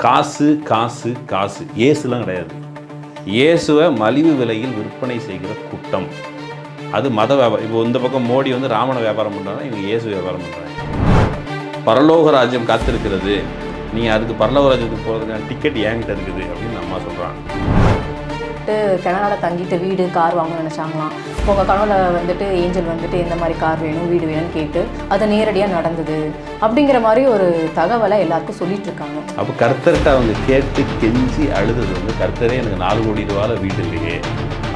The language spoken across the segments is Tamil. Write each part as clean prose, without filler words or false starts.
காசு காசு காசு. இயேசுலாம் கிடையாது. இயேசுவை மலிவு விலையில் விற்பனை செய்கிற கூட்டம். அது மத வியாபாரம். இப்போ இந்த பக்கம் மோடி வந்து ராமனை வியாபாரம் பண்ணுறாங்கன்னா இவங்க இயேசு வியாபாரம் பண்ணுறாங்க. பரலோக ராஜ்யம் காத்திருக்கிறது, நீங்கள் அதுக்கு பரலோக ராஜ்யத்துக்கு போகிறதுக்கான டிக்கெட் என்கிட்ட இருக்குது அப்படின்னு அம்மா சொல்கிறாங்க. கனடாவில் தங்கிட்டு வீடு கார் வாங்கணும்னு நினச்சாங்களாம். உங்கள் கனவுல வந்துட்டு ஏஞ்சல் வந்துட்டு எந்த மாதிரி கார் வேணும் வீடு வேணும்னு கேட்டு அது நேரடியாக நடந்தது அப்படிங்கிற மாதிரி ஒரு தகவலை எல்லாருக்கும் சொல்லிட்டு இருக்காங்க. அப்போ கர்த்தர்கிட்ட அவங்க கேட்டு கெஞ்சி அழுது வந்து கர்த்தரே எனக்கு 4 கோடி ரூபாயில் வீடு இல்லையே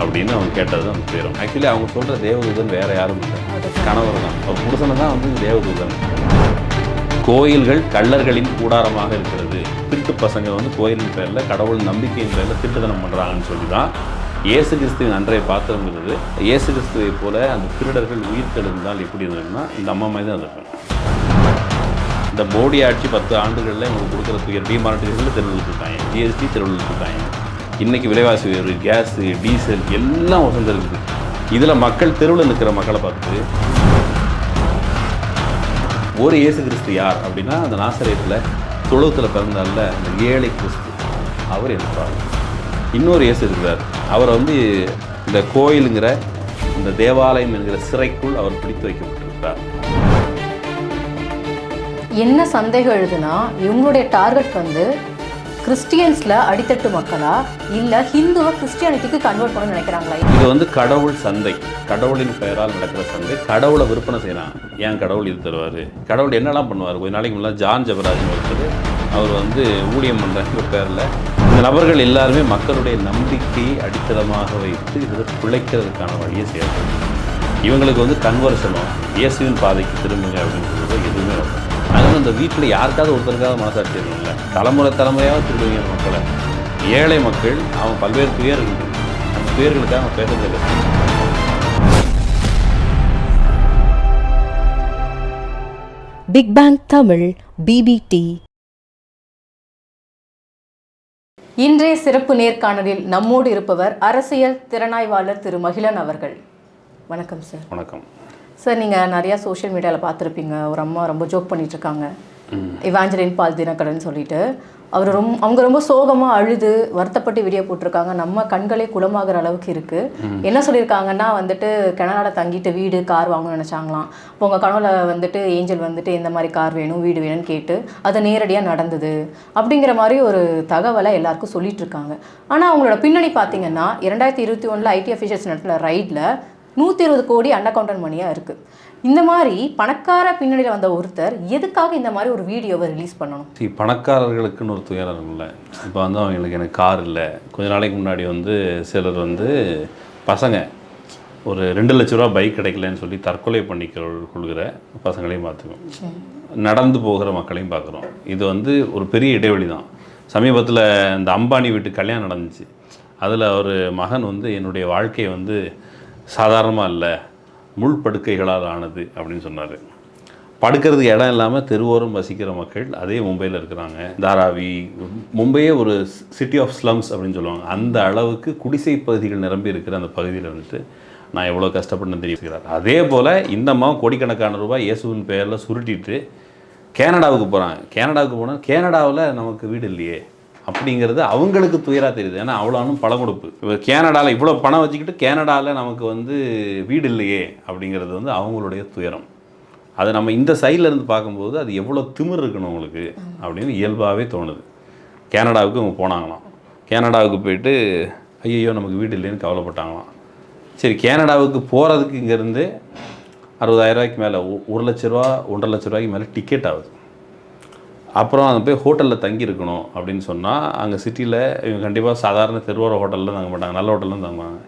அப்படின்னு அவங்க கேட்டது தான் அந்த பேரும். ஆக்சுவலி அவங்க சொல்கிற தேவதூதன் வேறு யாரும் இல்லை, கணவர் தான். அவர் புருஷனை தான் வந்து தேவதூதன். கோயில்கள் கள்ளர்களின் கூடாரமாக இருக்கிறது. திருட்டு பசங்க வந்து கோயிலின் பேரில் கடவுள் நம்பிக்கையின் பேரில் திருட்டுத்தனம் பண்ணுறாங்கன்னு சொல்லி தான் இயேசு கிறிஸ்துவின் அன்றைய பாத்திரங்கிறது. இயேசு கிறிஸ்துவை போல அந்த திருடர்கள் உயிர் தெழுந்தால் எப்படி இருந்ததுன்னா இந்த அம்மா மாதிரி தான் இருந்திருக்கும். இந்த மோடி ஆட்சி 10 ஆண்டுகளில் உங்களுக்கு கொடுக்குற துயர் டிமானிட்டேஷனில் தெருவில் இருக்காங்க, ஜிஎஸ்டி தெருவில் இருக்காங்க. இன்றைக்கி விலைவாசி உயர்வு, கேஸு, டீசல் எல்லாம் வசந்திருக்குது. இதில் மக்கள் தெருவில் நிற்கிற மக்களை பார்த்துட்டு ஒரு இயேசு கிறிஸ்து யார் அப்படின்னா அந்த நாசரேத்தில் தொழுவத்தில் பிறந்தால அந்த ஏழை கிறிஸ்து அவர் இருக்கிறார். இன்னொரு இயேசு இருக்கிறார். அவரை வந்து இந்த கோயிலுங்கிற இந்த தேவாலயம் என்கிற சிறைக்குள் அவர் பிடித்து வைக்கப்பட்டிருக்கிறார். என்ன சந்தேகம் எழுதுனா இவங்களுடைய டார்கெட் வந்து கிறிஸ்டியன்ஸில் அடித்தட்டு மக்களா இல்லை ஹிந்துவை கிறிஸ்டியானிட்டிக்கு கன்வெர்ட் பண்ண நினைக்கிறாங்களா? இது வந்து கடவுள் சந்தை, கடவுளின் பெயரால் நடக்கிற சந்தை. கடவுளை விற்பனை செய்யலாம். ஏன் கடவுள் இது தருவார்? கடவுள் என்னெல்லாம் பண்ணுவார்? கொஞ்ச நாளைக்கு முன்னாடி ஜான் ஜெபராஜன் ஒருத்தர் அவர் வந்து ஊழியம் பண்ணுற பேரில் இந்த நபர்கள் எல்லாருமே மக்களுடைய நம்பிக்கையை அடித்தளமாக வைத்து இதில் பிழைக்கிறதுக்கான வழியை செய்யணும். இவங்களுக்கு வந்து கன்வர்ஷனோ இயேசுவின் பாதைக்கு திரும்புங்க அப்படின்னு சொல்கிறது எதுவுமே வரும். அதனால் இந்த வீட்டில் யாருக்காவது ஒருத்தருக்காவது மனசாட்சி இருக்குங்கள, தலைமுறையாக திருடுவீங்க மக்களை. ஏழை மக்கள் அவங்க பல்வேறு துயர்கள், அந்த துயர்களுக்காக அவங்க பேசுறதில்லை. பிக் பேங் தமிழ் பிபிடி. இன்றைய சிறப்பு நேர்காணலில் நம்மோடு இருப்பவர் அரசியல் திறனாய்வாளர் திரு மகிழன் அவர்கள். வணக்கம் சார். வணக்கம் சார். நீங்கள் நிறையா சோஷியல் மீடியாவில் பார்த்துருப்பீங்க. ஒரு அம்மா ரொம்ப ஜோக் பண்ணிகிட்ருக்காங்க, இவாஞ்சலின் பால் தினகரன் சொல்லிட்டு. அவங்க ரொம்ப சோகமாக அழுது வருத்தப்பட்டு வீடியோ போட்டிருக்காங்க. நம்ம கண்களே குளமாகிற அளவுக்கு இருக்குது. என்ன சொல்லியிருக்காங்கன்னா வந்துட்டு கனடாவில் தங்கிட்டு வீடு கார் வாங்கணும்னு நினச்சாங்களாம். உங்கள் கனவுல வந்துட்டு ஏஞ்சல் வந்துட்டு எந்த மாதிரி கார் வேணும் வீடு வேணும்னு கேட்டு அது நேரடியாக நடந்தது அப்படிங்கிற மாதிரி ஒரு தகவலை எல்லாருக்கும் சொல்லிட்டு இருக்காங்க. ஆனால் அவங்களோட பின்னணி பார்த்தீங்கன்னா 2021 ஐடி அஃபீஷியல்ஸ் நடத்தின ரைடில் 120 கோடி அன்அக்கௌண்டன்ட் மணியாக இருக்குது. இந்த மாதிரி பணக்கார பின்னணியில் வந்த ஒருத்தர் எதுக்காக இந்த மாதிரி ஒரு வீடியோவை ரிலீஸ் பண்ணணும்? பணக்காரர்களுக்குன்னு ஒரு துயரம் இல்லை. இப்போ வந்து அவங்களுக்கு எனக்கு கார் இல்லை. கொஞ்ச நாளைக்கு முன்னாடி வந்து சிலர் வந்து பசங்க ஒரு 2 லட்ச ரூபா பைக் கிடைக்கலன்னு சொல்லி தற்கொலை கொள்கிற பசங்களையும் பார்த்துக்கோம், நடந்து போகிற மக்களையும் பார்க்குறோம். இது வந்து ஒரு பெரிய இடைவெளி தான். சமீபத்தில் இந்த அம்பானி வீட்டு கல்யாணம் நடந்துச்சு. அதில் ஒரு மகன் வந்து என்னுடைய வாழ்க்கையை வந்து சாதாரணமாக இல்லை, முள் படுக்கைகளால் ஆனது அப்படின்னு சொன்னார். படுக்கிறதுக்கு இடம் இல்லாமல் தெருவோரம் வசிக்கிற மக்கள் அதே மும்பையில் இருக்கிறாங்க. தாராவி, மும்பையே ஒரு சிட்டி ஆஃப் ஸ்லம்ஸ் அப்படின்னு சொல்லுவாங்க. அந்த அளவுக்கு குடிசை பகுதிகள் நிரம்பி இருக்கிற அந்த பகுதியில் வந்துட்டு நான் எவ்வளோ கஷ்டப்பட்டு தெரிவிக்கிறார். அதே போல் இந்த அம்மா கோடிக்கணக்கான ரூபாய் இயேசுவின் பெயரில் சுருட்டிட்டு கேனடாவுக்கு போகிறாங்க. கேனடாவுக்கு போனால் கேனடாவில் நமக்கு வீடு இல்லையே அப்படிங்கிறது அவங்களுக்கு துயராக தெரியுது. ஏன்னா அவ்வளோனும் பணம் கொடுப்பு. இப்போ கேனடாவில் இவ்வளோ பணம் வச்சுக்கிட்டு கேனடாவில் நமக்கு வந்து வீடு இல்லையே அப்படிங்கிறது வந்து அவங்களுடைய துயரம். அதை நம்ம இந்த சைடில் இருந்து பார்க்கும்போது அது எவ்வளோ திமிர் இருக்கணும் அவங்களுக்கு அப்படின்னு இயல்பாகவே தோணுது. கேனடாவுக்கு அவங்க போனாங்களாம். கேனடாவுக்கு போயிட்டு ஐயோ நமக்கு வீடு இல்லைன்னு கவலைப்பட்டாங்களாம். சரி, கேனடாவுக்கு போகிறதுக்கு இங்கேருந்து 60,000 ரூபாய்க்கு மேலே, 1 லட்ச ரூபா 1.5 லட்ச ரூபாய்க்கு மேலே டிக்கெட் ஆகுது. அப்புறம் அங்கே போய் ஹோட்டலில் தங்கியிருக்கணும் அப்படின்னு சொன்னால் அங்கே சிட்டியில் இவங்க கண்டிப்பாக சாதாரண தெருவோர ஹோட்டலில் தங்க மாட்டாங்க, நல்ல ஹோட்டலில் தங்குவாங்க.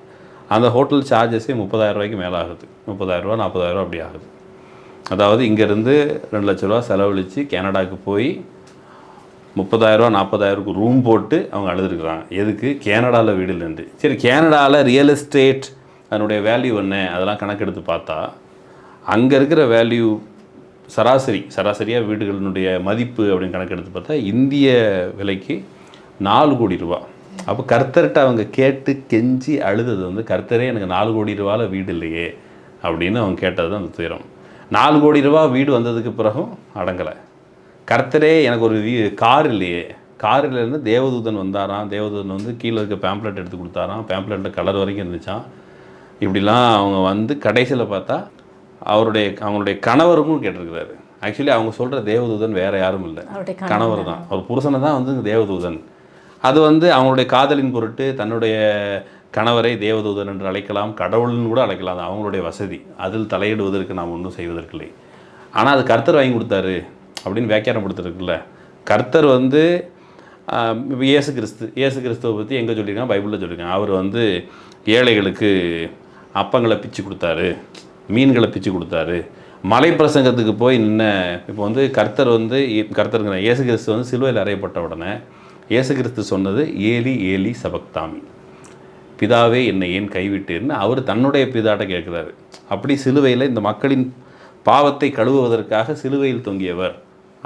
அந்த ஹோட்டல் சார்ஜஸே 30,000 ரூபாய்க்கு மேலே ஆகுது. 30,000 ரூபா 40,000 ரூபா அப்படி ஆகுது. அதாவது இங்கேருந்து 2 லட்ச ரூபா செலவழித்து கேனடாவுக்கு போய் 30,000 ரூபா 40,000க்கு ரூம் போட்டு அவங்க அழுதுருக்குறாங்க. எதுக்கு? கேனடாவில் வீடு இல்லைன்ட்டு. சரி, கேனடாவில் ரியல் எஸ்டேட் அதனுடைய வேல்யூ என்ன அதெல்லாம் கணக்கெடுத்து பார்த்தா அங்கே இருக்கிற வேல்யூ சராசரியாக வீடுகளினுடைய மதிப்பு அப்படின்னு கணக்கெடுத்து பார்த்தா இந்திய விலைக்கு 4 கோடி ரூபா. அப்போ கர்த்தர்கிட்ட அவங்க கேட்டு கெஞ்சி அழுதது வந்து கர்த்தரே எனக்கு 4 கோடி ரூபாவில் வீடு இல்லையே அப்படின்னு அவங்க கேட்டது தான் அந்த துயரம். 4 கோடி ரூபா வீடு வந்ததுக்கு பிறகும் அடங்கலை. கர்த்தரே எனக்கு ஒரு கார் இல்லையே காரிலேருந்து தேவதூதன் வந்தாராம். தேவதூதன் வந்து கீழே இருக்க பேம்ப்ளெட் எடுத்து கொடுத்தாராம். பேம்ப்ளெட்டில் கலர் வரைக்கும் இருந்துச்சான். இப்படிலாம் அவங்க வந்து கடைசியில் பார்த்தா அவங்களுடைய கணவருக்கும் கேட்டிருக்கிறாரு. ஆக்சுவலி அவங்க சொல்கிற தேவதூதன் வேறு யாரும் இல்லை, கணவர் தான். அவர் புருஷனை தான் வந்து தேவதூதன். அது வந்து அவங்களுடைய காதலின் பொருட்டு தன்னுடைய கணவரை தேவதூதன் என்று அழைக்கலாம், கடவுள்னு கூட அழைக்கலாம். அது அவங்களுடைய வசதி. அதில் தலையிடுவதற்கு நாம் ஒன்றும் செய்வதற்கில்லை. ஆனால் அது கர்த்தர் வாங்கி கொடுத்தாரு அப்படின்னு வியாக்கியானப்படுத்துறதுக்குல்ல. கர்த்தர் வந்து இயேசு கிறிஸ்துவை பற்றி எங்கே சொல்லியிருக்காங்க? பைபிளில் சொல்லியிருக்காங்க. அவர் வந்து ஏழைகளுக்கு அப்பங்களை பிச்சு கொடுத்தாரு, மீன்களை பிச்சு கொடுத்தாரு. மலை பிரசங்கத்துக்கு போய் நின்ன இப்போ வந்து கர்த்தருங்கிற இயேசு கிறிஸ்து வந்து சிலுவையில் அறையப்பட்ட உடனே இயேசு கிறிஸ்து சொன்னது ஏலி ஏலி சபக்தாமி, பிதாவே என்னை ஏன் கைவிட்டேன்னு அவர் தன்னுடைய பிதாட்ட கேட்குறாரு. அப்படி சிலுவையில் இந்த மக்களின் பாவத்தை கழுவுவதற்காக சிலுவையில் தொங்கியவர்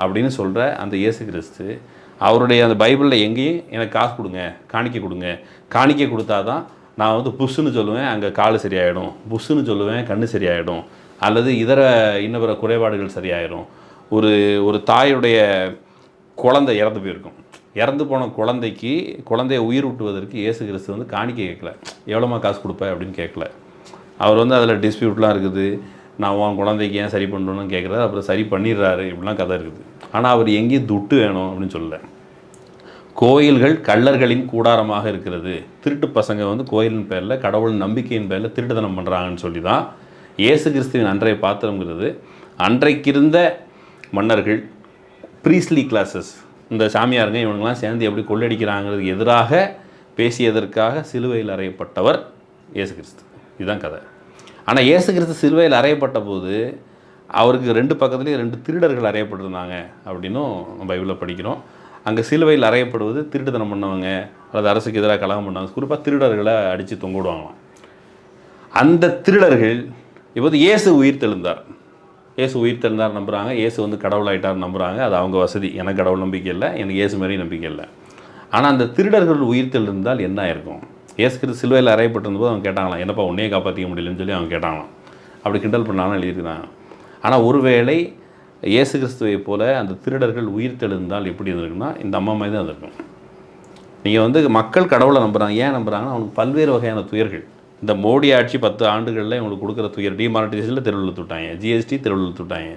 அப்படின்னு சொல்கிற அந்த இயேசு கிறிஸ்து அவருடைய அந்த பைபிளில் எங்கேயும் எனக்கு காசு கொடுங்க, காணிக்கை கொடுத்தா தான் நான் வந்து புஷ்ஷுன்னு சொல்லுவேன், அங்கே கால் சரியாயிடும், புஷ்ஷுன்னு சொல்லுவேன், கண்ணு சரியாயிடும், அல்லது இன்ன பிற குறைபாடுகள் சரியாயிடும். ஒரு தாயுடைய குழந்தை இறந்து போயிருக்கும். இறந்து போன குழந்தைய உயிர் ஊட்டுவதற்கு இயேசு கிறிஸ்து வந்து காணிக்கை கேட்கல, எவ்வளோமா காசு கொடுப்பேன் அப்படின்னு கேட்கல. அவர் வந்து அதில் டிஸ்பியூட்லாம் இருக்குது, நான் உன் குழந்தைக்கு ஏன் சரி பண்ணணும்னு கேட்குறாரு. அப்புறம் சரி பண்ணிடுறாரு, இப்படிலாம் கதை இருக்குது. ஆனால் அவர் எங்கேயும் துட்டு வேணும் அப்படின்னு சொல்லலை. கோயில்கள் கள்ளர்களின் கூடாரமாக இருக்கிறது, திருட்டு பசங்க வந்து கோயிலின் பேரில் கடவுள் நம்பிக்கையின் பேரில் திருட்டுத்தனம் பண்ணுறாங்கன்னு சொல்லி தான் இயேசு கிறிஸ்துவின் அன்றைய பாத்திரங்கிறது. அன்றைக்கிருந்த மன்னர்கள், ப்ரீஸ்லி கிளாஸஸ், இந்த சாமியாருங்க இவங்கெல்லாம் சேர்ந்து எப்படி கொள்ளடிக்கிறாங்கிறதுக்கு எதிராக பேசியதற்காக சிலுவையில் அறையப்பட்டவர் இயேசு கிறிஸ்து. இதுதான் கதை. ஆனால் இயேசு கிறிஸ்து சிலுவையில் அறையப்பட்ட போது அவருக்கு 2 பக்கத்துலேயும் 2 திருடர்கள் அறையப்பட்டிருந்தாங்க அப்படின்னும் பைபிளில் படிக்கிறோம். அங்கே சிலுவையில் அறையப்படுவது திருட்டுத்தனம் பண்ணவங்க அல்லது அரசுக்கு எதிராக கலகம் பண்ணவங்க, குறிப்பாக திருடர்களை அடித்து தொங்க விடுவாங்களாம். அந்த திருடர்கள் இப்போது இயேசு உயிர்த்தெழுந்தார் நம்புகிறாங்க. இயேசு வந்து கடவுளாயிட்டார் நம்புகிறாங்க. அது அவங்க வசதி. எனக்கு கடவுள் நம்பிக்கை இல்லை, எனக்கு இயேசு மாரி நம்பிக்கை இல்லை. ஆனால் அந்த திருடர்கள் உயிர்த்தெழுந்தால் என்ன ஆயிருக்கும்? இயேசு கிறிஸ்து சிலுவையில் அறையப்பட்டிருந்தபோது அவங்க கேட்டாங்களாம், என்னப்பா உன்னையே காப்பாற்றிக்க முடியலன்னு சொல்லி அவங்க கேட்டாங்களாம். அப்படி கிண்டல் பண்ணாலும் எழுதியிருக்கிறாங்க. ஆனால் ஒருவேளை இயேசு கிறிஸ்துவை போல அந்த திருடர்கள் உயிர்த்தெழுந்தால் எப்படி இருந்திருக்குன்னா இந்த அம்மா மாதிரி தான் இருந்திருக்கும். நீங்கள் வந்து மக்கள் கடவுளை நம்புகிறாங்க. ஏன் நம்புகிறாங்கன்னா அவனுக்கு பல்வேறு வகையான துயர்கள். இந்த மோடி ஆட்சி 10 ஆண்டுகளில் இவங்களுக்கு கொடுக்குற துயர், டிமானிட்டைசேஷனில் தெருவில் விட்டாங்க, ஜிஎஸ்டி தெருவில் விட்டாங்க,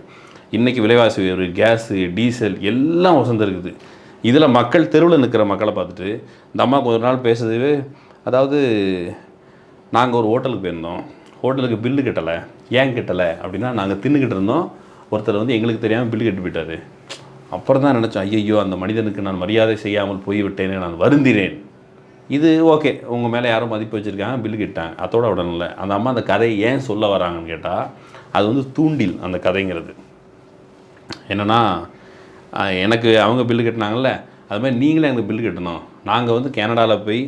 இன்றைக்கி விலைவாசி உயர்வு, கேஸு, டீசல் எல்லாம் வசந்திருக்குது. இதில் மக்கள் தெருவில் நிற்கிற மக்களை பார்த்துட்டு இந்த அம்மா கொஞ்ச நாள் பேசுறது, அதாவது நாங்கள் ஒரு ஹோட்டலுக்கு போயிருந்தோம், ஹோட்டலுக்கு பில்லு கட்டலை, ஏன் கட்டலை அப்படின்னா நாங்கள் தின்னுக்கிட்டு இருந்தோம், ஒருத்தர் வந்து எங்களுக்கு தெரியாமல் பில்லு கட்டி போயிட்டார். அப்புறம் தான் நினச்சோம், ஐயோ அந்த மனிதனுக்கு நான் மரியாதை செய்யாமல் போய்விட்டேனே, நான் வருந்தினேன். இது ஓகே, உங்கள் மேலே யாரும் மதிப்பு வச்சுருக்காங்க, பில்லு கிட்டாங்க, அதோட உடனே அந்த அம்மா அந்த கதையை ஏன் சொல்ல வராங்கன்னு கேட்டால் அது வந்து தூண்டில். அந்த கதைங்கிறது என்னென்னா, எனக்கு அவங்க பில்லு கட்டினாங்கல்ல, அது மாதிரி நீங்களே எனக்கு பில்லு கட்டணும், நாங்கள் வந்து கனடாவில் போய்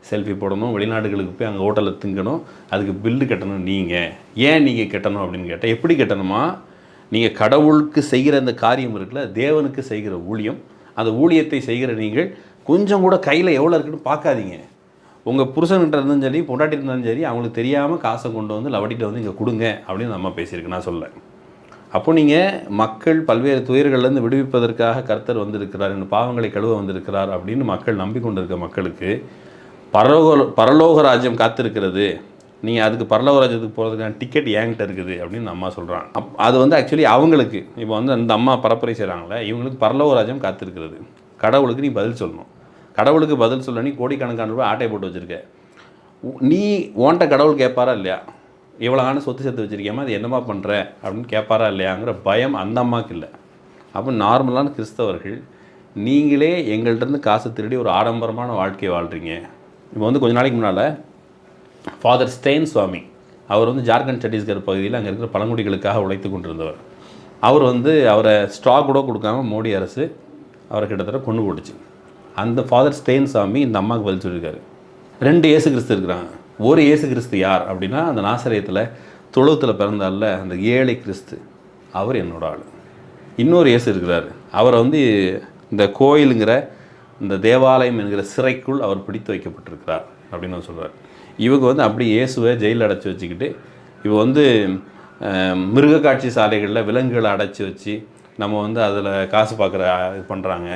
செல்ஃபி போடணும், வெளிநாடுகளுக்கு போய் அங்கே ஹோட்டலில் திங்கணும், அதுக்கு பில்லு கட்டணும். ஏன் நீங்கள் கட்டணும் அப்படின்னு கேட்டால், எப்படி கட்டணுமா, நீங்கள் கடவுளுக்கு செய்கிற அந்த காரியம் இருக்குல்ல, தேவனுக்கு செய்கிற ஊழியம், அந்த ஊழியத்தை செய்கிற நீங்கள் கொஞ்சம் கூட கையில் எவ்வளோ இருக்குன்னு பார்க்காதீங்க. உங்கள் புருஷன்கிட்ட இருந்தாலும் சரி, பொண்டாட்டி இருந்தாலும் சரி, அவங்களுக்கு தெரியாமல் காசை கொண்டு வந்து லவடிட்டு வந்து இங்கே கொடுங்க அப்படின்னு நம்ம பேசியிருக்கு. நான் சொல்ல அப்போ நீங்கள் மக்கள் பல்வேறு துயர்கள்லேருந்து விடுவிப்பதற்காக கர்த்தர் வந்திருக்கிறார், இந்த பாவங்களை கழுவ வந்திருக்கிறார் அப்படின்னு மக்கள் நம்பிக்கொண்டிருக்க மக்களுக்கு பரலோக ராஜ்யம் காத்திருக்கிறது, நீங்கள் அதுக்கு பரலோக ராஜ்யத்துக்கு போகிறதுக்கான டிக்கெட் என்கிட்ட இருக்குது அப்படின்னு அம்மா சொல்கிறாங்க. அது வந்து ஆக்சுவலி அவங்களுக்கு இப்போ வந்து அந்த அம்மா பரப்புரை செய்கிறாங்களே, இவங்களுக்கு பரலோக ராஜ்யம் காத்திருக்கிறது. கடவுளுக்கு நீ பதில் சொல்லணும். கடவுளுக்கு பதில் சொல்ல நீ கோடிக்கணக்கான ரூபாய் ஆட்டை போட்டு வச்சுருக்க, நீ ஓன்ட்ட கடவுள் கேட்பாரா இல்லையா, இவ்வளோகான சொத்து சேர்த்து வச்சுருக்கேம்மா, அது என்னம்மா பண்ணுற அப்படின்னு கேட்பாரா இல்லையாங்கிற பயம் அந்த அம்மாவுக்கு இல்லை. அப்போ நார்மலான கிறிஸ்தவர்கள் நீங்களே எங்கள்கிட்டருந்து காசு திருடி ஒரு ஆடம்பரமான வாழ்க்கையை வாழ்கிறீங்க. இப்போ வந்து கொஞ்ச நாளைக்கு முன்னால் ஃபாதர் ஸ்டெயின் சுவாமி, அவர் வந்து ஜார்க்கண்ட் சத்தீஸ்கர் பகுதியில் அங்கே இருக்கிற பழங்குடிகளுக்காக உழைத்து கொண்டிருந்தவர். அவர் வந்து அவரை ஸ்ட்ரா கூட கொடுக்காம மோடி அரசு அவரை கிட்டத்தட்ட கொண்டு போட்டுச்சு. அந்த ஃபாதர் ஸ்டெயின் சாமி இந்த அம்மாவுக்கு பதில் சொல்லியிருக்காரு. 2 இயேசு கிறிஸ்து இருக்கிறாங்க. ஒரு இயேசு கிறிஸ்து யார் அப்படின்னா, அந்த நாசரேயத்தில் தொழுவத்தில் பிறந்தால அந்த ஏழை கிறிஸ்து, அவர் என்னோட ஆள். இன்னொரு இயேசு இருக்கிறார், அவரை வந்து இந்த கோயிலுங்கிற இந்த தேவாலயம் என்கிற சிறைக்குள் அவர் பிடித்து வைக்கப்பட்டிருக்கிறார் அப்படின்னு சொல்கிறார். இவங்க வந்து அப்படி இயேசுவை ஜெயிலில் அடைச்சி வச்சுக்கிட்டு, இவங்க வந்து மிருக காட்சி சாலைகளில் விலங்குகளை அடைச்சி வச்சு நம்ம வந்து அதில் காசு பார்க்குற இது பண்ணுறாங்க,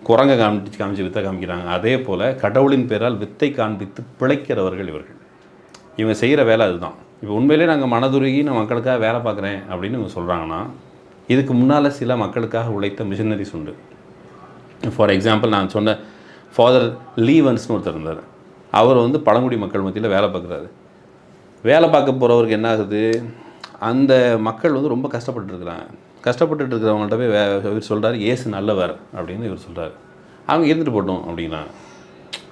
குரங்கை காமிச்சு வித்தை காமிக்கிறாங்க. அதே போல் கடவுளின் பேரால் வித்தை காண்பித்து பிழைக்கிறவர்கள் இவர்கள். இவங்க செய்கிற வேலை அதுதான். இப்போ உண்மையிலே நாங்கள் மனதுருகி நான் மக்களுக்காக வேலை பார்க்குறேன் அப்படின்னு இவங்க சொல்கிறாங்கன்னா, இதுக்கு முன்னால் சில மக்களுக்காக உழைத்த மிஷனரிஸ் உண்டு. ஃபார் எக்ஸாம்பிள் நான் சொன்ன ஃபாதர் லீவன்ஸ்னு ஒருத்தர் இருந்தார். அவர் வந்து பழங்குடி மக்கள் மத்தியில் வேலை பார்க்குறாரு. வேலை பார்க்க போகிறவருக்கு என்ன ஆகுது, அந்த மக்கள் வந்து ரொம்ப கஷ்டப்பட்டுருக்குறாங்க. கஷ்டப்பட்டுட்டு இருக்கிறவங்கள்ட்ட போய் இவர் சொல்கிறார் ஏசு நல்லவர் அப்படின்னு இவர் சொல்கிறார். அவங்க இருந்துட்டு போட்டோம் அப்படிங்கிறாங்க.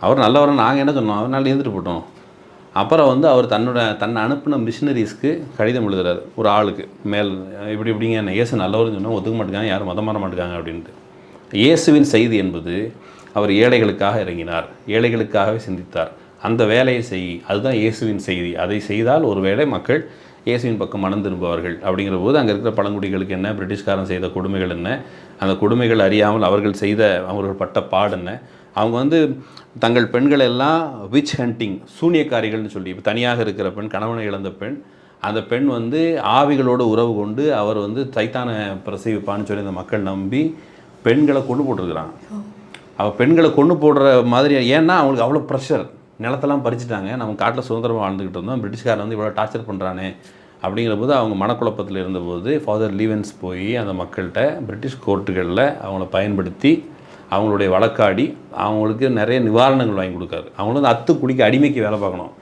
அவர் நல்லவர் நாங்கள் என்ன சொன்னோம், அவர் நல்லா இருந்துட்டு போட்டோம். அப்புறம் வந்து அவர் தன்னை அனுப்பின மிஷினரிஸ்க்கு கடிதம் எழுதுறாரு ஒரு ஆளுக்கு மேல், இப்படிங்க என்ன ஏசு நல்லவர்னு சொன்னால் ஒத்துக்க மாட்டேங்காங்க, யாரும் மதம் மாற மாட்டேங்காங்க அப்படின்ட்டு. இயேசுவின் செய்தி என்பது அவர் ஏழைகளுக்காக இறங்கினார், ஏழைகளுக்காகவே சிந்தித்தார், அந்த வேலையை அதுதான் இயேசுவின் செய்தி. அதை செய்தால் ஒருவேளை மக்கள் இயேசுவின் பக்கம் மனம் திரும்புவார்கள். அப்படிங்கிற போது அங்கே இருக்கிற பழங்குடிகளுக்கு என்ன, பிரிட்டிஷ்காரன் செய்த கொடுமைகள் என்ன, அந்த கொடுமைகள் அறியாமல் அவர்கள் பட்ட பாடு என்ன, அவங்க வந்து தங்கள் பெண்கள் எல்லாம் விச் ஹண்டிங், சூனியக்காரிகள்னு சொல்லி, இப்போ தனியாக இருக்கிற பெண், கணவனை இழந்த பெண், அந்த பெண் வந்து ஆவிகளோடு உறவு கொண்டு அவர் வந்து சைத்தானை பிரசவிப்பான்னு சொல்லி அந்த மக்கள் நம்பி பெண்களை கொண்டு போட்டிருக்கிறாங்க. அவள் பெண்களை கொண்டு போடுற மாதிரி, ஏன்னா அவங்களுக்கு அவ்வளோ ப்ரெஷர், நிலத்தெல்லாம் பறிச்சுட்டாங்க, நம்ம காட்டில் சுதந்திரமாக வாழ்ந்துக்கிட்டு இருந்தோம், பிரிட்டிஷ்காரன் வந்து இவ்வளோ டார்ச்சர் பண்ணுறானே அப்படிங்கிற போது அவங்க மனக்குழப்பத்தில் இருந்தபோது ஃபாதர் லீவன்ஸ் போய் அந்த மக்கள்கிட்ட பிரிட்டிஷ் கோர்ட்டுகளில் அவங்கள பயன்படுத்தி அவங்களுடைய வழக்காடி அவங்களுக்கு நிறைய நிவாரணங்கள் வாங்கி கொடுக்காரு. அவங்கள வந்து அத்து குடிக்க அடிமைக்கு வேலை பார்க்கணும்.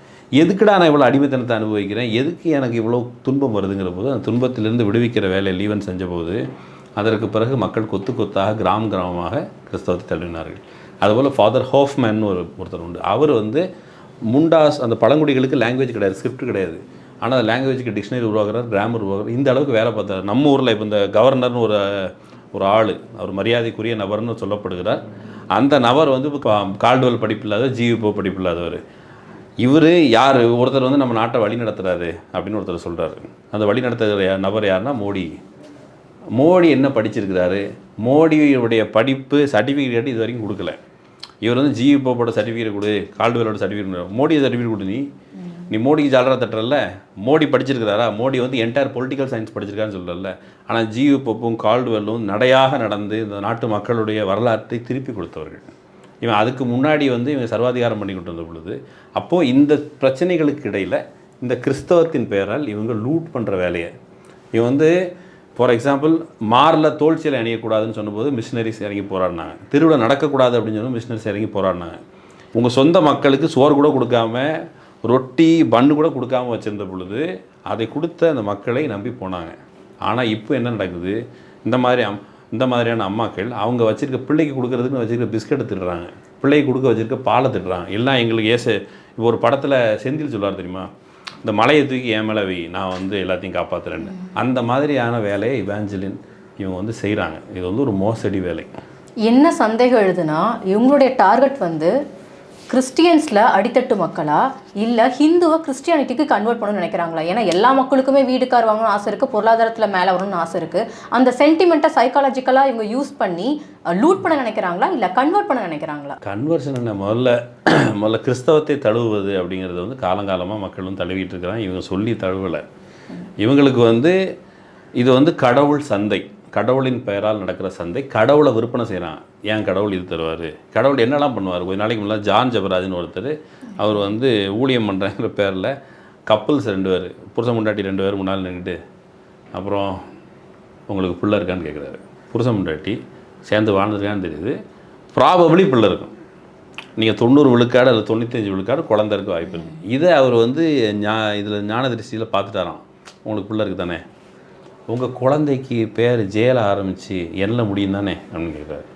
எதுக்குடா நான் இவ்வளோ அடிமைத்தனத்தை அனுபவிக்கிறேன், எதுக்கு எனக்கு இவ்வளோ துன்பம் வருதுங்கிற போது அந்த துன்பத்திலிருந்து விடுவிக்கிற வேலையை லீவன் செஞ்சபோது அதற்கு பிறகு மக்கள் கொத்து கொத்தாக கிராமமாக கிறிஸ்தவத்தை தழுவினார்கள். அதுபோல் ஃபாதர் ஹோஃப்மேன் ஒருத்தர் உண்டு. அவர் வந்து முண்டாஸ், அந்த பழங்குடிகளுக்கு லாங்குவேஜ் கிடையாது, ஸ்கிரிப்ட் கிடையாது, ஆனால் அந்த லாங்குவேஜுக்கு டிக்ஷனரி உருவாக்குறார், கிராமர் உருவாக்குறார். இந்த அளவுக்கு வேலை பார்த்தார். நம்ம ஊரில் இப்போ இந்த கவர்னர்னு ஒரு ஆள், அவர் மரியாதைக்குரிய நபர்னு சொல்லப்படுகிறார். அந்த நபர் வந்து கால்டுவெல் படிப்பு இல்லாத, ஜிவிபோ படிப்பு இல்லாதவர். இவர் யார், ஒருத்தர் வந்து நம்ம நாட்டை வழி நடத்துகிறாரு அப்படின்னு ஒருத்தர் சொல்கிறாரு. அந்த வழி நடத்துகிற நபர் யாருன்னா மோடி என்ன படிச்சிருக்கிறாரு, மோடியுடைய படிப்பு சர்டிஃபிகேட் இது வரைக்கும் கொடுக்கல. இவர் வந்து ஜிவிபோட சர்டிஃபிகேட் கொடு, கால்டுவெலோட சர்டிஃபிகேட், மோடி சர்டிஃபிகேட் கொடு, நீ மோடிக்கு ஜாலரா தட்டுறல. மோடி படிச்சிருக்கிறாரா, மோடி வந்து என்டையர் பொலிட்டிக்கல் சயின்ஸ் படிச்சிருக்கான்னு சொல்லல. ஆனால் ஜிவிபோப்பும் கால்டுவெல்லும் நடையாக நடந்து இந்த நாட்டு மக்களுடைய வரலாற்றை திருப்பி கொடுத்தவர்கள். இவன் அதுக்கு முன்னாடி வந்து இவன் சர்வாதிகாரம் பண்ணிக்கிட்டு இருந்த பொழுது, அப்போது இந்த பிரச்சனைகளுக்கு இடையில் இந்த கிறிஸ்தவத்தின் பெயரால் இவங்க லூட் பண்ணுற வேலையை, இவன் வந்து ஃபார் எக்ஸாம்பிள் மாரில் தோல்ச்சியில் அணியக்கூடாதுன்னு சொன்னபோது மிஷினரிஸ் இறங்கி போராடினாங்க. திருவிழா நடக்கக்கூடாது அப்படின்னு சொன்னால் மிஷினரிஸ் இறங்கி போராடினாங்க. உங்கள் சொந்த மக்களுக்கு சோறு கூட கொடுக்காம, ரொட்டி பன்னு கூட கொடுக்காம வச்சுருந்த பொழுது அதை கொடுத்த அந்த மக்களை நம்பி போனாங்க. ஆனால் இப்போ என்ன நடக்குது, இந்த மாதிரியான அம்மாக்கள் அவங்க வச்சுருக்க பிள்ளைக்கு கொடுக்குறதுக்குன்னு வச்சுருக்க பிஸ்கெட்டை திட்டுறாங்க, பிள்ளைக்கு கொடுக்க வச்சுருக்க பாலை திட்டுறாங்க. எல்லாம் எங்களுக்கு இப்போ ஒரு படத்தில் செந்தில் சொல்லுவார் தெரியுமா, இந்த மலையை தூக்கி என் மேலே வை, நான் வந்து எல்லாத்தையும் காப்பாற்றுறேன்னு. அந்த மாதிரியான வேலையை இவாஞ்சலின் இவங்க வந்து செய்கிறாங்க. இது வந்து ஒரு மோசடி வேலை. என்ன சந்தேகம் எழுதுனா, இவங்களுடைய டார்கெட் வந்து கிறிஸ்டியன்ஸில் அடித்தட்டு மக்களா, இல்லை ஹிந்துவை கிறிஸ்டியானிட்டிக்கு கன்வெர்ட் பண்ணணும்னு நினைக்கிறாங்களா? ஏன்னா எல்லா மக்களுக்குமே வீடு கார் வாங்கணும்னு ஆசை இருக்குது, பொருளாதாரத்தில் மேலே வரணும்னு ஆசை இருக்குது. அந்த சென்டிமெண்ட்டை சைக்காலஜிக்கலாக இவங்க யூஸ் பண்ணி லூட் பண்ண நினைக்கிறாங்களா, இல்லை கன்வெர்ட் பண்ண நினைக்கிறாங்களா? கன்வர்ஷன் என்ன, முதல்ல கிறிஸ்தவத்தை தழுவுவது அப்படிங்கிறது வந்து காலங்காலமாக மக்களும் தழுவிட்டு இருக்கிறாங்க. இவங்க சொல்லி தழுவலை. இவங்களுக்கு வந்து இது வந்து கடவுள் சந்தை, கடவுளின் பெயரால் நடக்கிற சந்தை. கடவுளை விற்பனை செய்கிறான். ஏன் கடவுள் இது தருவார், கடவுள் என்னெல்லாம் பண்ணுவார். கொஞ்ச நாளைக்கு முன்னாடி ஜான் ஜபராஜ்னு ஒருத்தர், அவர் வந்து ஊழியம் பண்ணுறாங்கிற பேரில் கப்புல்ஸ் 2 பேர், புருஷன் முண்டாட்டி 2 பேர் முன்னால் நின்றுட்டு, அப்புறம் உங்களுக்கு பிள்ளை இருக்கான்னு கேட்குறாரு. புருஷன் முண்டாட்டி சேர்ந்து வாழ்ந்துருக்கான்னு தெரியுது, ப்ராபபிளி பிள்ளை இருக்கும். நீங்கள் 90 விழுக்காடு அல்லது 95 விழுக்காடு குழந்தை இருக்க வாய்ப்பு இருக்குது. இதை அவர் வந்து இதில் ஞான திருஷ்டியில் பார்த்துட்டாராம். உங்களுக்கு பிள்ளை இருக்குது தானே, உங்கள் குழந்தைக்கு பேர் ஜேல ஆரம்பித்து என்ன முடியும் தானே அப்படின்னு கேட்குறாரு.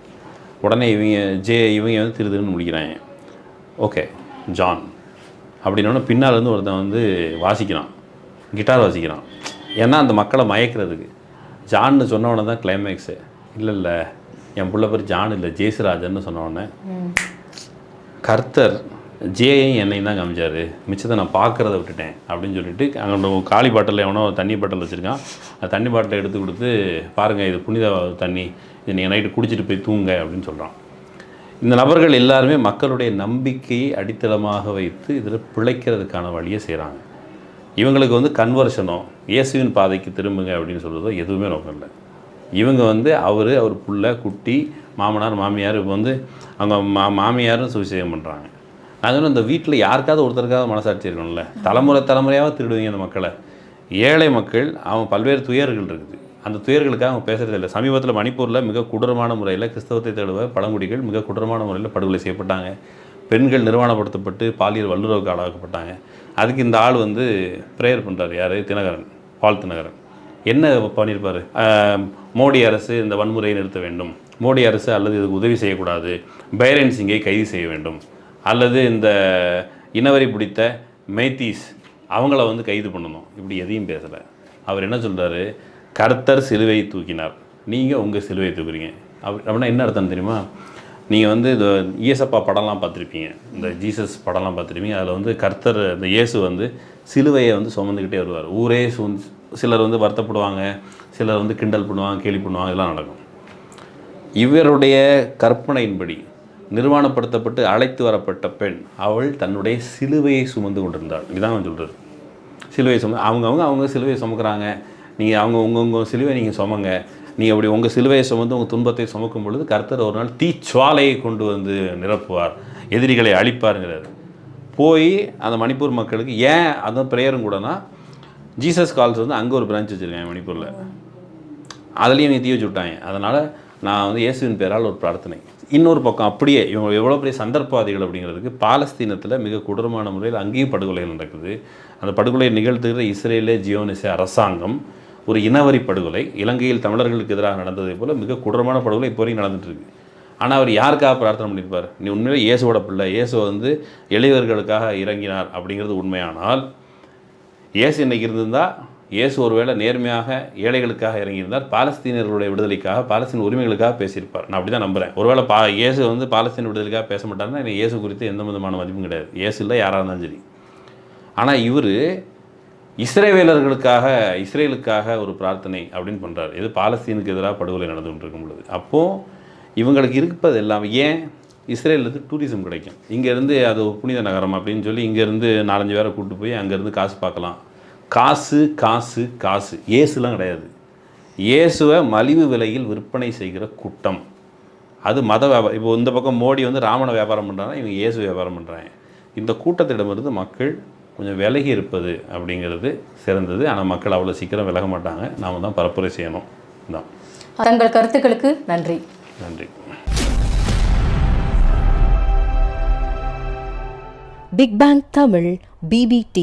உடனே இவங்க வந்து திருதுன்னு முடிக்கிறாங்க. ஓகே ஜான் அப்படின்னோடனே பின்னால் இருந்து ஒருத்தன் வந்து வாசிக்கிறான், கிட்டார் வாசிக்கிறான். ஏன்னா அந்த மக்களை மயக்கிறதுக்கு. ஜான்னு சொன்னவொடனே தான் கிளைமேக்ஸு. இல்லை என் பிள்ளை பேர் ஜான் இல்லை ஜேசுராஜன்னு சொன்னவொடனே, கர்த்தர் ஜேயும் என்னையும் தான் காமிச்சார், மிச்சத்தை நான் பார்க்குறத விட்டுட்டேன் அப்படின்னு சொல்லிட்டு அங்கே காலி பாட்டில் எவனோ தண்ணி பாட்டில் வச்சுருக்கான். அந்த தண்ணி பாட்டிலை எடுத்து கொடுத்து, பாருங்கள் இது புனித தண்ணி, இது நீங்கள் நைட்டு குடிச்சிட்டு போய் தூங்க அப்படின்னு சொல்கிறான். இந்த நபர்கள் எல்லாருமே மக்களுடைய நம்பிக்கையை அடித்தளமாக வைத்து இதில் பிழைக்கிறதுக்கான வழியை செய்கிறாங்க. இவங்களுக்கு வந்து கன்வர்ஷனோ இயேசுவின் பாதைக்கு திரும்புங்க அப்படின்னு சொல்கிறதோ எதுவுமே நோக்கம் இல்லை. இவங்க வந்து அவர் புள்ள குட்டி மாமனார் மாமியார் இப்போ வந்து அவங்க மாமியாரும் சுவிசேஷம் பண்ணுறாங்க. நாங்கள் இந்த வீட்டில் யாருக்காவது ஒருத்தருக்காவது மனசாட்சி இருக்கணும்ல. தலைமுறையாக திருடுவீங்க அந்த மக்களை. ஏழை மக்கள் அவன் பல்வேறு துயர்கள் இருக்குது, அந்த துயர்களுக்காக அவங்க பேசுகிறது இல்லை. சமீபத்தில் மணிப்பூரில் மிக கொடூரமான முறையில் கிறிஸ்தவத்தை தழுவ பழங்குடிகள் மிக கொடூரமான முறையில் படுகொலை செய்யப்பட்டாங்க. பெண்கள் நிர்வாணப்படுத்தப்பட்டு பாலியல் வல்லுறவுக்கு ஆளாக்கப்பட்டாங்க. அதுக்கு இந்த ஆள் வந்து ப்ரேயர் பண்ணுறாரு. யார்? தினகரன், பால் தினகரன். என்ன பண்ணியிருப்பார்? மோடி அரசு இந்த வன்முறையை நிறுத்த வேண்டும், மோடி அரசு அல்லது இதுக்கு உதவி செய்யக்கூடாது, பைரன் சிங்கை கைது செய்ய வேண்டும், அல்லது இந்த இனவரி பிடித்த மெய்தீஸ் அவங்கள வந்து கைது பண்ணணும். இப்படி எதையும் பேசலை. அவர் என்ன சொல்கிறாரு? கர்த்தர் சிலுவையை தூக்கினார், நீங்கள் உங்கள் சிலுவையை தூக்குறீங்க. அப்படின்னா என்ன அர்த்தம் தெரியுமா? நீங்கள் வந்து இந்த இயேசப்பா படம்லாம் பார்த்துருப்பீங்க, இந்த ஜீசஸ் படம்லாம் பார்த்துருப்பீங்க. அதில் வந்து கர்த்தர் இந்த இயேசு வந்து சிலுவையை வந்து சுமந்துக்கிட்டே வருவார். ஊரே சிலர் வந்து வருத்தப்படுவாங்க, சிலர் வந்து கிண்டல் பண்ணுவாங்க, கேலி பண்ணுவாங்க, இதெல்லாம் நடக்கும். இவருடைய கற்பனையின்படி நிர்வாணப்படுத்தப்பட்டு அழைத்து வரப்பட்ட பெண் அவள் தன்னுடைய சிலுவையை சுமந்து கொண்டிருந்தாள். இதுதான் அவன் சொல்கிறது. சிலுவையை அவங்க சிலுவையை சுமக்கிறாங்க. நீங்கள் உங்கள் சிலுவை நீங்கள் சுமங்க. நீங்கள் அப்படி உங்கள் சிலுவையை சுமந்து உங்கள் துன்பத்தை சுமக்கும் பொழுது கர்த்தர் ஒரு நாள் தீச்சுவாலையை கொண்டு வந்து நிரப்புவார், எதிரிகளை அழிப்பாருங்கிறார். போய் அந்த மணிப்பூர் மக்களுக்கு ஏன் அந்த ப்ரேயரும் கூடனா, ஜீசஸ் கால்ஸ் வந்து அங்கே ஒரு பிரான்ச் வச்சுருக்கேன் மணிப்பூரில், அதுலேயும் தீ வச்சு விட்டாங்க. அதனால் நான் வந்து இயேசுவின் பேரால் ஒரு பிரார்த்தனை. இன்னொரு பக்கம் அப்படியே இவங்க எவ்வளோ பெரிய சந்தர்ப்பவாதிகள் அப்படிங்கிறதுக்கு, பாலஸ்தீனத்தில் மிக கொடூரமான முறையில் அங்கேயும் படுகொலைகள் நடக்குது. அந்த படுகொலை நிகழ்த்துகிற இஸ்ரேலே ஜியோனிச அரசாங்கம் ஒரு இனவரி படுகொலை, இலங்கையில் தமிழர்களுக்கு எதிராக நடந்ததை போல் மிக கொடூரமான படுகொலை இப்போ வரைக்கும் நடந்துகிட்ருக்கு. ஆனால் அவர் யாருக்காக பிரார்த்தனை பண்ணியிருப்பார்? நீ உண்மையிலே இயேசுவோட பிள்ளை, இயேசு வந்து எளியவர்களுக்காக இறங்கினார் அப்படிங்கிறது உண்மையானால், இயேசு இன்றைக்கி இருந்திருந்தால், இயேசு ஒருவேளை நேர்மையாக ஏழைகளுக்காக இறங்கியிருந்தார், பாலஸ்தீனர்களுடைய விடுதலைக்காக, பாலஸ்தீன உரிமைகளுக்காக பேசியிருப்பார். நான் அப்படி தான் நம்புகிறேன். ஒருவேளை இயேசு வந்து பாலஸ்தீன விடுதலைக்காக பேச மாட்டாருன்னா எனக்கு இயேசு குறித்து எந்த விதமான மதிப்பும் கிடையாது. இயேசு இல்லை, யாராக இருந்தாலும் சரி. ஆனால் இவர் இஸ்ரேலுக்காக ஒரு பிரார்த்தனை அப்படின்னு பண்ணுறாரு. இது பாலஸ்தீனுக்கு எதிராக படுகொலை நடந்து கொண்டிருக்கும் பொழுது. அப்போது இவங்களுக்கு இருப்பது எல்லாம் ஏன்? இஸ்ரேலேருந்து டூரிசம் கிடைக்கும், இங்கேருந்து அது ஒரு புனித நகரம் அப்படின்னு சொல்லி இங்கேருந்து 4-5 பேரை கூப்பிட்டு போய் அங்கேருந்து காசு பார்க்கலாம். காசு காசு காசு. இயேசுலாம் கிடையாது. இயேசுவை மலிவு விலையில் விற்பனை செய்கிற கூட்டம் அது மத வியாபாரம். இப்போ இந்த பக்கம் மோடி வந்து ராமனை வியாபாரம் பண்ணுறாங்க, இவங்க இயேசு வியாபாரம் பண்ணுறாங்க. இந்த கூட்டத்திடமிருந்து மக்கள் கொஞ்சம் விலகி இருப்பது அப்படிங்கிறது சிறந்தது. ஆனால் மக்கள் அவ்வளோ சீக்கிரம் விலக மாட்டாங்க. நாம் தான் பரப்புரை செய்யணும். தான். தங்கள் கருத்துக்களுக்கு நன்றி. நன்றி. Big bang Tamil, BBT.